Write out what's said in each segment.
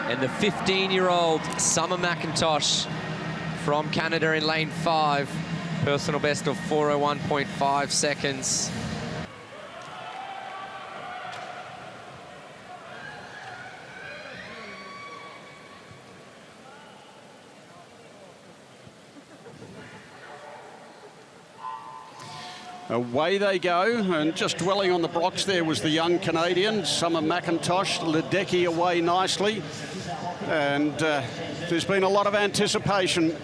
And the 15-year-old Summer McIntosh from Canada in lane 5. Personal best of 4:01.5 seconds. Away they go, and just dwelling on the blocks there was the young Canadian, Summer McIntosh. Ledecky away nicely, and there's been a lot of anticipation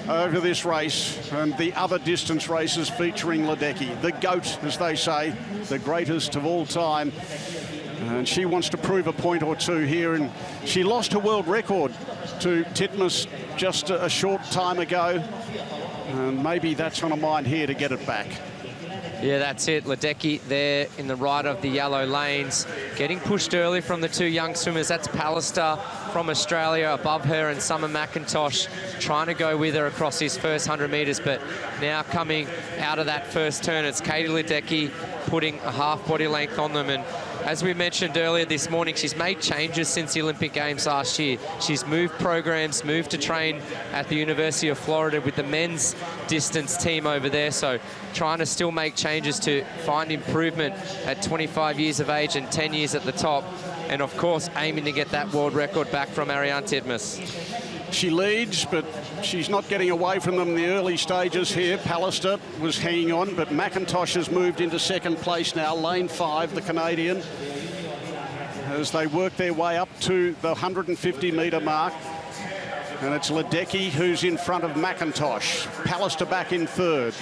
over this race and the other distance races featuring Ledecky, the GOAT, as they say, the greatest of all time. And she wants to prove a point or two here, and she lost her world record to Titmus just a short time ago, and maybe that's on her mind here to get it back. Yeah, that's it. Ledecky there in the right of the yellow lanes, getting pushed early from the two young swimmers. That's Pallister from Australia above her, and Summer McIntosh trying to go with her across his first 100 metres, but now coming out of that first turn, it's Katie Ledecky putting a half body length on them. And as we mentioned earlier this morning, she's made changes since the Olympic Games last year. She's moved programs, moved to train at the University of Florida with the men's distance team over there. So trying to still make changes to find improvement at 25 years of age and 10 years at the top. And of course, aiming to get that world record back from Ariane Titmus. She leads, but she's not getting away from them in the early stages here. Pallister was hanging on, but McIntosh has moved into second place now, lane 5, the Canadian, as they work their way up to the 150-metre mark. And it's Ledecky who's in front of McIntosh. Pallister back in third.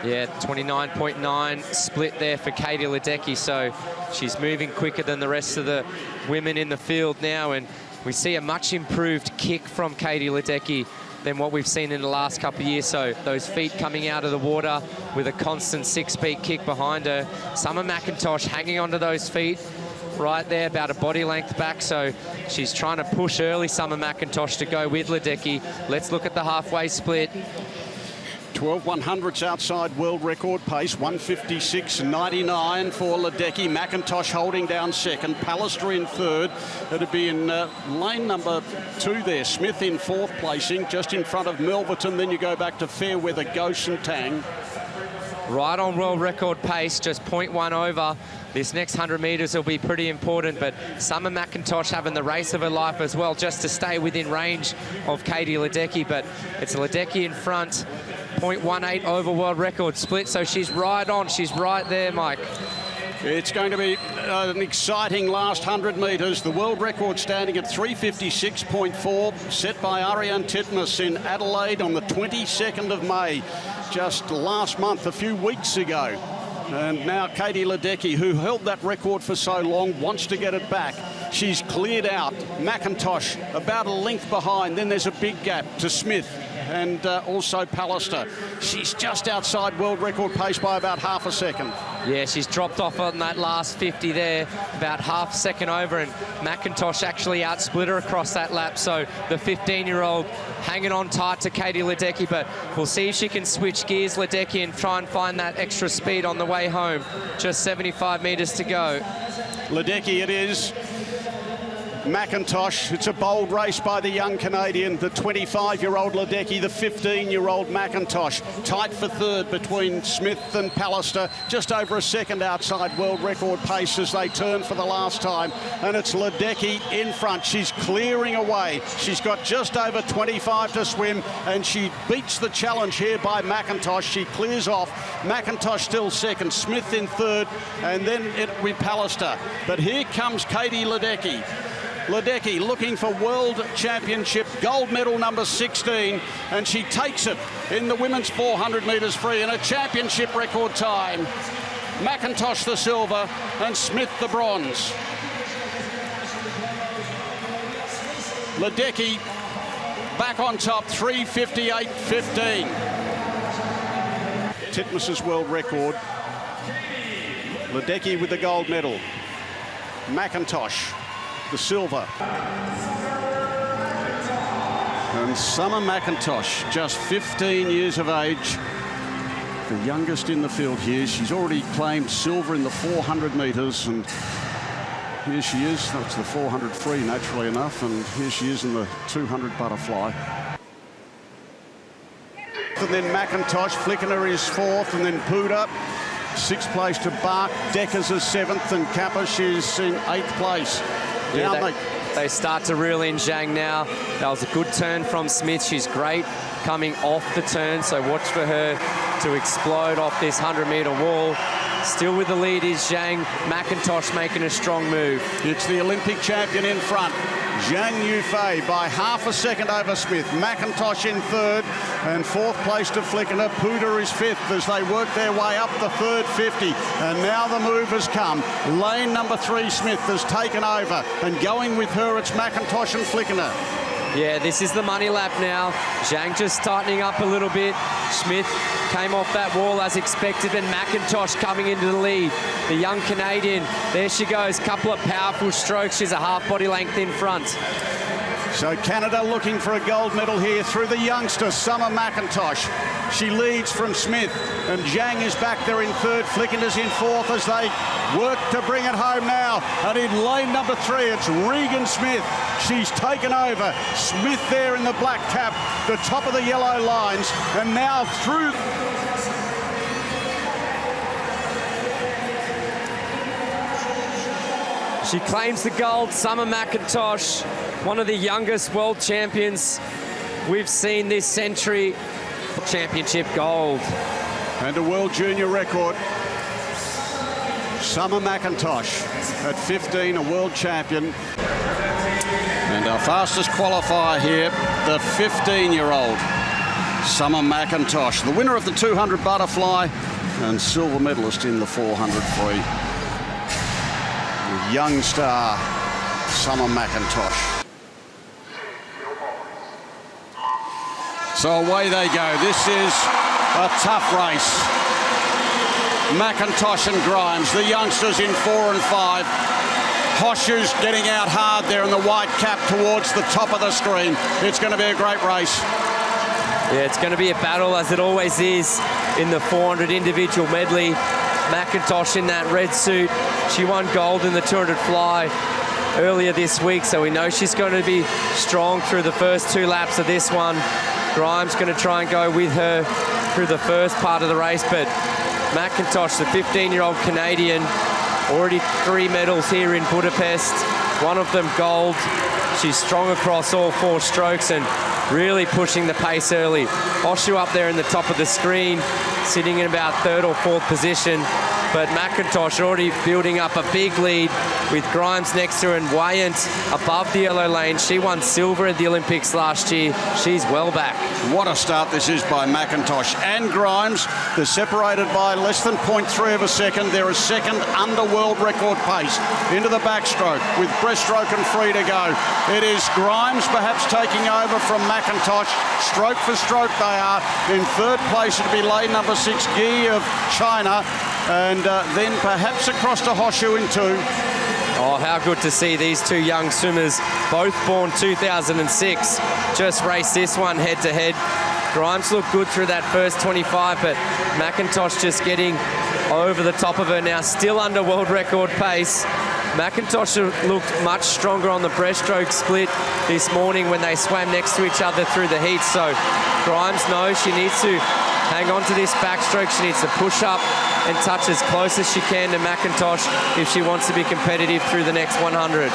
Yeah, 29.9 split there for Katie Ledecky, so she's moving quicker than the rest of the women in the field now, and we see a much improved kick from Katie Ledecky than what we've seen in the last couple of years. So those feet coming out of the water with a constant 6-speed kick behind her. Summer McIntosh hanging onto those feet right there, about a body length back. So she's trying to push early, Summer McIntosh, to go with Ledecky. Let's look at the halfway split. 12/100ths outside world record pace, 156.99 for Ledecky. McIntosh holding down second, Pallister in third. It'd be in lane number 2 there. Smith in 4th placing, just in front of Melverton. Then you go back to Fairweather, Ghost and Tang. Right on world record pace, just 0.1 over. This next 100 metres will be pretty important, but Summer McIntosh having the race of her life as well, just to stay within range of Katie Ledecky. But it's Ledecky in front, 0.18 over world record split, so she's right on. She's right there, Mike. It's going to be an exciting last 100 metres. The world record standing at 356.4, set by Ariane Titmus in Adelaide on the 22nd of May, just last month, a few weeks ago. And now Katie Ledecky, who held that record for so long, wants to get it back. She's cleared out. McIntosh about a length behind. Then there's a big gap to Smith and also Pallister. She's just outside world record pace by about half a second. Yeah, she's dropped off on that last 50 there, about half a second over, and McIntosh actually outsplit her across that lap. So the 15-year-old hanging on tight to Katie Ledecky, but we'll see if she can switch gears, Ledecky, and try and find that extra speed on the way home. Just 75 metres to go. Ledecky it is. McIntosh, it's a bold race by the young Canadian, the 25-year-old Ledecky, the 15-year-old McIntosh. Tight for third between Smith and Pallister, just over a second outside world record pace as they turn for the last time. And it's Ledecky in front. She's clearing away. She's got just over 25 to swim, and she beats the challenge here by McIntosh. She clears off. McIntosh still second, Smith in third, and then it will be Pallister. But here comes Katie Ledecky. Ledecky looking for World Championship gold medal number 16, and she takes it in the women's 400 metres free in a championship record time. McIntosh the silver and Smith the bronze. Ledecky back on top, 3:58.15. Titmus's world record. Ledecky with the gold medal. McIntosh the silver. And Summer McIntosh, just 15 years of age, the youngest in the field here. She's already claimed silver in the 400 metres, and here she is. That's the 400 free, naturally enough, and here she is in the 200 butterfly. And then McIntosh, Flickner is fourth, and then Puda. Sixth place to Bark, Deckers is seventh, and Kappish is in eighth place. Yeah, they start to reel in Zhang now. That was a good turn from Smith. She's great coming off the turn, so watch for her to explode off this 100-metre wall. Still with the lead is Zhang. McIntosh making a strong move. It's the Olympic champion in front. Zhang Yufei by half a second over Smith. McIntosh in third, and fourth place to Flickner. Puda is fifth as they work their way up the third 50. And now the move has come. Lane number 3, Smith, has taken over, and going with her, it's McIntosh and Flickner. Yeah, this is the money lap now. Zhang just tightening up a little bit. Smith came off that wall as expected, and McIntosh coming into the lead. The young Canadian, there she goes. Couple of powerful strokes. She's a half body length in front. So Canada looking for a gold medal here through the youngster, Summer McIntosh. She leads from Smith, and Zhang is back there in third. Flickender's in fourth as they work to bring it home now. And in lane number 3, it's Regan Smith. She's taken over. Smith there in the black cap, the top of the yellow lines, and now through. She claims the gold. Summer McIntosh, one of the youngest world champions we've seen this century. Championship gold. And a world junior record. Summer McIntosh at 15, a world champion. And our fastest qualifier here, the 15-year-old Summer McIntosh, the winner of the 200 butterfly and silver medalist in the 400 free. The young star, Summer McIntosh. So away they go. This is a tough race. McIntosh and Grimes, the youngsters in 4 and 5. Hoshu's getting out hard there in the white cap towards the top of the screen. It's going to be a great race. Yeah, it's going to be a battle, as it always is in the 400 individual medley. McIntosh in that red suit. She won gold in the 200 fly earlier this week, so we know she's going to be strong through the first 2 laps of this one. Grimes going to try and go with her through the first part of the race, but McIntosh, the 15-year-old Canadian, already 3 medals here in Budapest, one of them gold. She's strong across all 4 strokes and really pushing the pace early. Hoshu up there in the top of the screen, sitting in about 3rd or 4th position, but McIntosh already building up a big lead with Grimes next to her and Wayant above the yellow lane. She won silver at the Olympics last year. She's well back. What a start this is by McIntosh and Grimes. They're separated by less than 0.3 of a second. They're a second under world record pace into the backstroke with breaststroke and free to go. It is Grimes perhaps taking over from McIntosh. Stroke for stroke they are. In 3rd place it'll be lane number 6, Guy of China. And then perhaps across to Hoshu in 2. Oh, how good to see these 2 young swimmers, both born 2006, just race this one head-to-head. Grimes looked good through that first 25, but McIntosh just getting over the top of her now, still under world record pace. McIntosh looked much stronger on the breaststroke split this morning when they swam next to each other through the heat, so Grimes knows she needs to hang on to this backstroke. She needs to push up and touch as close as she can to McIntosh if she wants to be competitive through the next 100.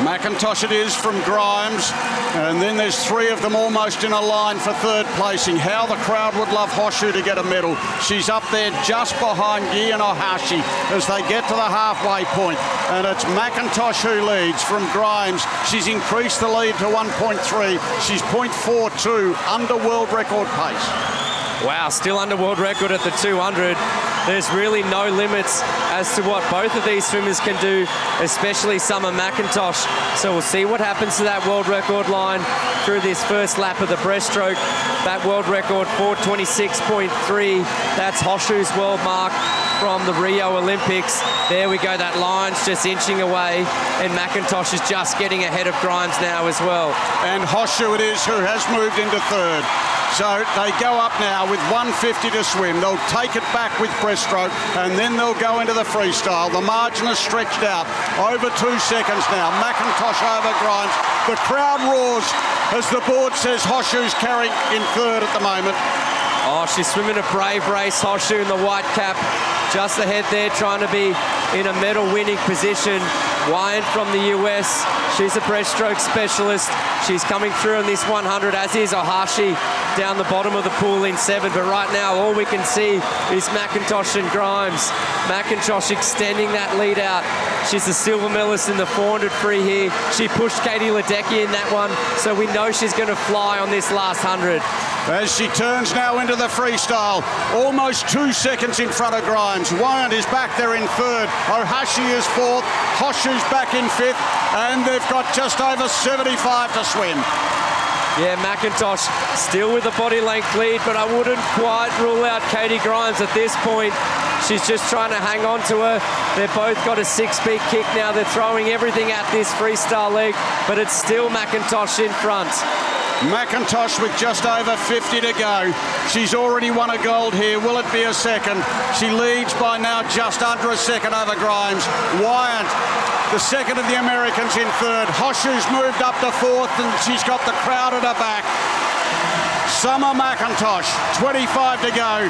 McIntosh it is from Grimes, and then there's 3 of them almost in a line for 3rd placing. How the crowd would love Hoshu to get a medal. She's up there just behind Guy and Ohashi as they get to the halfway point, and it's McIntosh who leads from Grimes. She's increased the lead to 1.3. She's 0.42 under world record pace. Wow, still under world record at the 200. There's really no limits as to what both of these swimmers can do, especially Summer McIntosh. So we'll see what happens to that world record line through this first lap of the breaststroke. That world record, 4:26.3. That's Hoshu's world mark. from the Rio Olympics. There we go, that line's just inching away, and McIntosh is just getting ahead of Grimes now as well. And Hoshu it is who has moved into third. So they go up now with 150 to swim. They'll take it back with breaststroke, and then they'll go into the freestyle. The margin is stretched out over 2 seconds now. McIntosh over Grimes. The crowd roars as the board says Hoshu's carrying in third at the moment. Oh, she's swimming a brave race, Hoshu in the white cap. Just ahead there, trying to be in a medal-winning position. Wyant from the US, she's a breaststroke specialist. She's coming through in this 100, as is Ohashi down the bottom of the pool in 7. But right now, all we can see is McIntosh and Grimes. McIntosh extending that lead out. She's the silver medalist in the 400 free here. She pushed Katie Ledecky in that one, so we know she's going to fly on this last 100. As she turns now into the freestyle, almost 2 seconds in front of Grimes. Wyant is back there in third. Ohashi is fourth. Hoshu's back in fifth. And they've got just over 75 to swim. Yeah, McIntosh still with a body length lead, but I wouldn't quite rule out Katie Grimes at this point. She's just trying to hang on to her. They've both got a 6-speed kick now. They're throwing everything at this freestyle leg, but it's still McIntosh in front. McIntosh with just over 50 to go. She's already won a gold here. Will it be a second? She leads by now just under a second over Grimes. Wyant, the second of the Americans, in third. Hoshu's moved up to fourth, and she's got the crowd at her back. Summer McIntosh, 25 to go.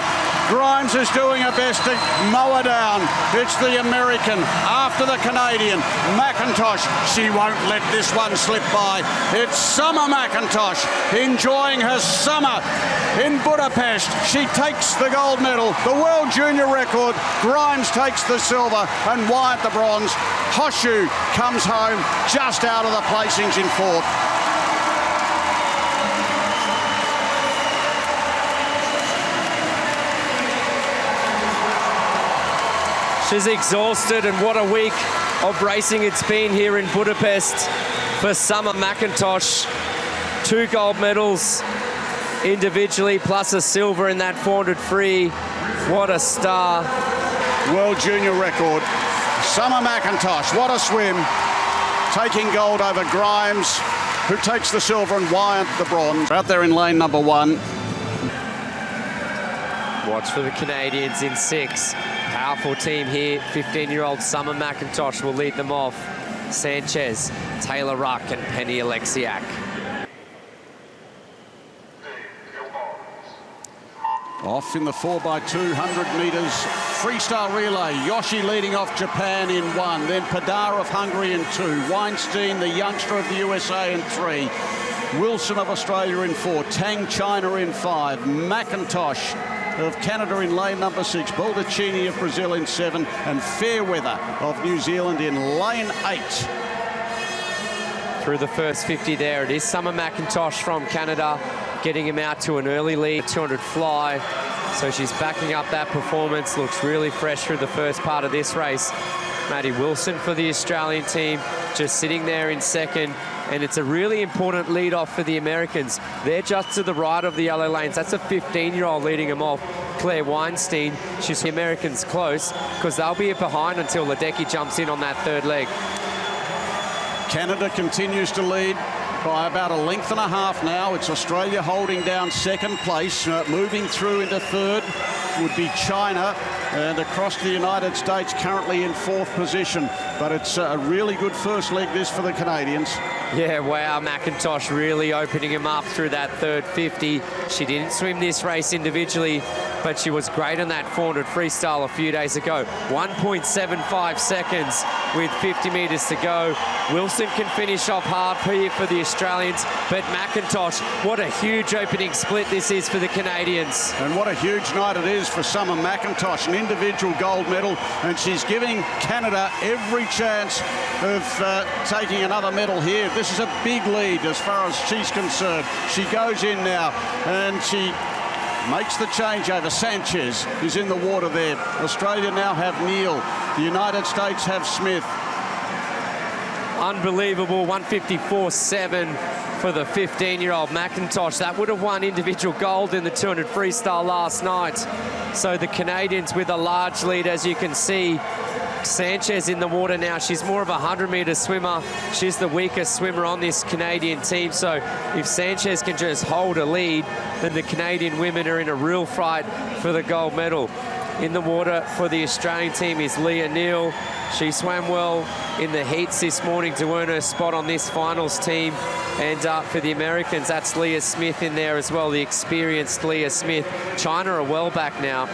Grimes is doing her best to mow her down. It's the American after the Canadian. McIntosh, she won't let this one slip by. It's Summer McIntosh enjoying her summer in Budapest. She takes the gold medal, the world junior record. Grimes takes the silver and Wyant the bronze. Hoshu comes home just out of the placings in fourth. She's exhausted, and what a week of racing it's been here in Budapest for Summer McIntosh. 2 gold medals individually, plus a silver in that 400 free. What a star. World junior record. Summer McIntosh, what a swim. Taking gold over Grimes, who takes the silver, and Wyant the bronze. Out there in lane number 1. Watch for the Canadians in 6. Powerful team here. 15-year-old Summer McIntosh will lead them off. Sanchez, Taylor Ruck, and Penny Alexiak. Off in the 4x200 metres freestyle relay. Yoshi leading off Japan in 1. Then Padar of Hungary in 2. Weinstein, the youngster of the USA, in 3. Wilson of Australia in 4. Tang China in 5. McIntosh of Canada in lane number 6, Baldacchini of Brazil in 7, and Fairweather of New Zealand in lane 8. Through the first 50 there, it is Summer McIntosh from Canada, getting him out to an early lead, 200 fly. So she's backing up that performance, looks really fresh through the first part of this race. Maddie Wilson for the Australian team, just sitting there in second. And it's a really important lead-off for the Americans. They're just to the right of the yellow lanes. That's a 15-year-old leading them off. Claire Weinstein, she's the Americans close, because they'll be behind until Ledecky jumps in on that third leg. Canada continues to lead by about a length and a half now. It's Australia holding down second place. Moving through into third would be China, and across the United States currently in fourth position. But it's a really good first leg this for the Canadians. Yeah, wow, McIntosh really opening him up through that third 50. She didn't swim this race individually, but she was great in that 400 freestyle a few days ago. 1.75 seconds with 50 metres to go. Wilson can finish off hard here for the Australians, but McIntosh, what a huge opening split this is for the Canadians. And what a huge night it is for Summer McIntosh, an individual gold medal, and she's giving Canada every chance of taking another medal here. This is a big lead as far as she's concerned. She goes in now and she makes the changeover. Sanchez is in the water there. Australia now have Neal. The United States have Smith. Unbelievable, 154.7 for the 15-year-old McIntosh. That would have won individual gold in the 200 freestyle last night. So the Canadians with a large lead, as you can see. Sanchez in the water now. She's more of a 100-meter swimmer. She's the weakest swimmer on this Canadian team. So if Sanchez can just hold a lead, then the Canadian women are in a real fight for the gold medal. In the water for the Australian team is Leah Neal. She swam well in the heats this morning to earn her spot on this finals team. And for the Americans, that's Leah Smith in there as well, the experienced Leah Smith. China are well back now.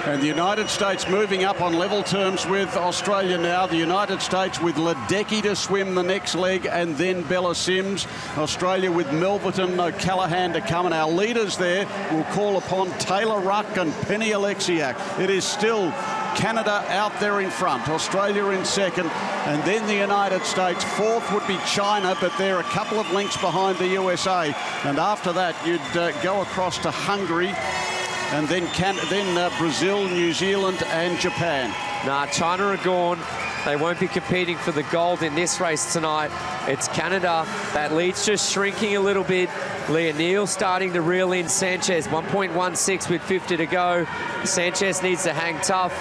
And the United States moving up on level terms with Australia now. The United States with Ledecky to swim the next leg, and then Bella Sims. Australia with Melverton, O'Callaghan to come. And our leaders there will call upon Taylor Ruck and Penny Alexiak. It is still Canada out there in front, Australia in second, and then the United States. Fourth would be China, but they're a couple of lengths behind the USA. And after that, you'd go across to Hungary, and then Brazil, New Zealand and Japan. Nah, China are gone. They won't be competing for the gold in this race tonight. It's Canada. That lead's just shrinking a little bit. Leah Neal starting to reel in Sanchez. 1.16 with 50 to go. Sanchez needs to hang tough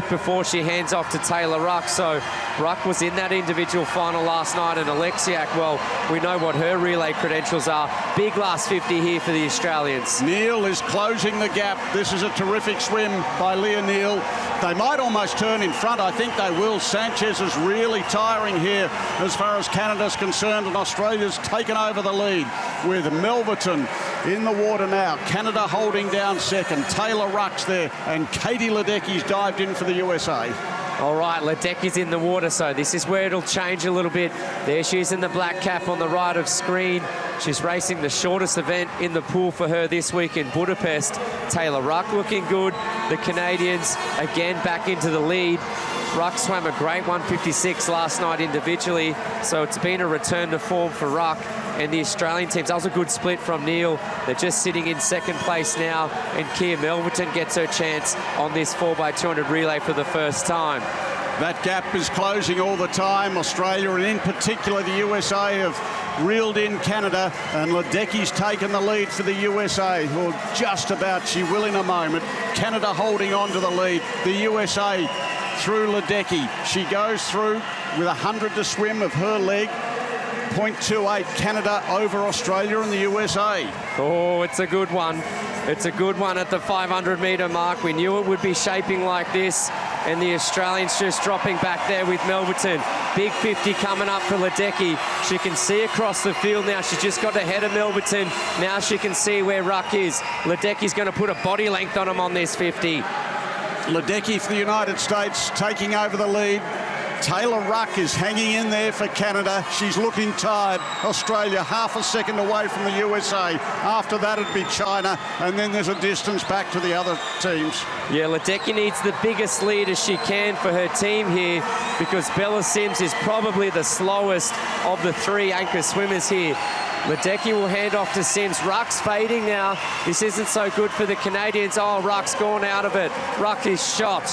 before she hands off to Taylor Ruck. So Ruck was in that individual final last night, and Alexiak, well, we know what her relay credentials are. Big last 50 here for the Australians. Neal is closing the gap. This is a terrific swim by Leah Neal. They might almost turn in front. I think they will. Sanchez is really tiring here as far as Canada's concerned, and Australia's taken over the lead with Melverton in the water now. Canada holding down second. Taylor Ruck's there, and Katie Ledecky's dived in for the USA. All right, Ledecky's in the water, so this is where it'll change a little bit. There she is in the black cap on the right of screen. She's racing the shortest event in the pool for her this week in Budapest. Taylor Ruck looking good. The Canadians again back into the lead. Ruck swam a great 156 last night individually, so it's been a return to form for Ruck. And the Australian teams, that was a good split from Neal. They're just sitting in second place now, and Kia Melverton gets her chance on this 4x200 relay for the first time. That gap is closing all the time. Australia, and in particular the USA, have reeled in Canada, and Ledecky's taken the lead for the USA, or just about. She will in a moment. Canada holding on to the lead. The USA through Ledecky. She goes through with 100 to swim of her leg. 0.28 Canada over Australia and the USA. Oh, it's a good one. It's a good one at the 500-meter mark. We knew it would be shaping like this, and the Australians just dropping back there with Melverton. Big 50 coming up for Ledecky. She can see across the field now. She's just got ahead of Melverton. Now she can see where Ruck is. Ledecky's going to put a body length on him on this 50. Ledecky for the United States taking over the lead. Taylor Ruck is hanging in there for Canada. She's looking tired. Australia half a second away from the USA. After that, it'd be China, and then there's a distance back to the other teams. Yeah, Ledecky needs the biggest lead as she can for her team here, because Bella Sims is probably the slowest of the three anchor swimmers here. Ledecky will hand off to Sims. Ruck's fading now. This isn't so good for the Canadians. Oh, Ruck's gone out of it. Ruck is shot.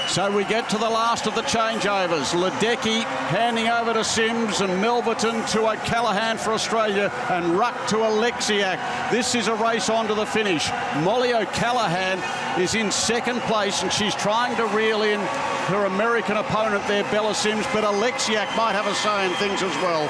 So we get to the last of the changeovers. Ledecky handing over to Sims, and Melverton to O'Callaghan for Australia, and Ruck to Alexiak. This is a race on to the finish. Molly O'Callaghan is in second place, and she's trying to reel in her American opponent there, Bella Sims, but Alexiak might have a say in things as well.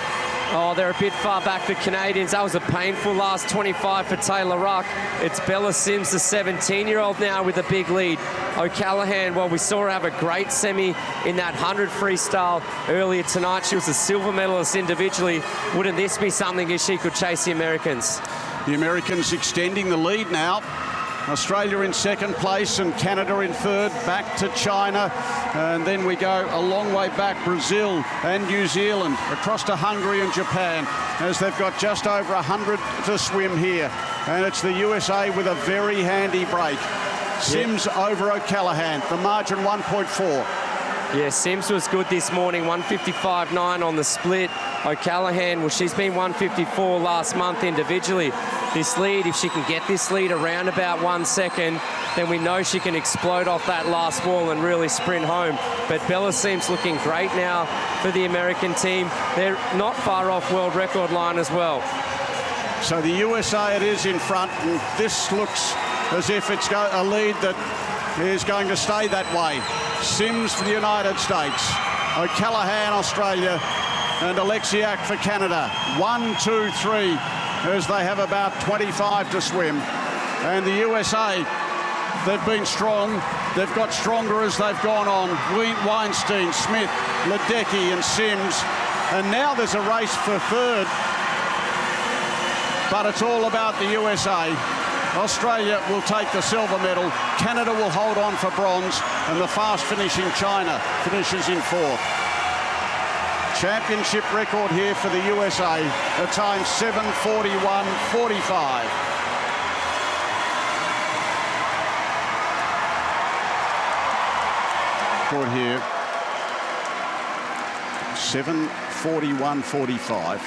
Oh, they're a bit far back, the Canadians. That was a painful last 25 for Taylor Ruck. It's Bella Sims, the 17-year-old now with a big lead. O'Callaghan, well, we saw her have a great semi in that 100 freestyle earlier tonight. She was a silver medalist individually. Wouldn't this be something if she could chase the Americans? The Americans extending the lead now. Australia in second place and Canada in third, back to China, and then we go a long way back, Brazil and New Zealand, across to Hungary and Japan, as they've got just over 100 to swim here. And it's the USA with a very handy break. Sims over O'Callaghan, the margin 1.4. Yeah, Sims was good this morning, 155.9 on the split. O'Callaghan, well, she's been 154 last month individually. this lead. If she can get this lead around about 1 second, then we know she can explode off that last wall and really sprint home. But Bella seems looking great now for the American team. They're not far off world record line as well. So the USA it is in front, and this looks as if it's a lead that is going to stay that way. Sims for the United States, O'Callaghan, Australia, and Alexiak for Canada. 1, 2, 3, as they have about 25 to swim. And the USA, they've been strong. They've got stronger as they've gone on. Weinstein, Smith, Ledecky and Sims. And now there's a race for third. But it's all about the USA. Australia will take the silver medal. Canada will hold on for bronze. And the fast finishing China finishes in fourth. Championship record here for the USA. The time 7:41.45. Record here 7:41.45.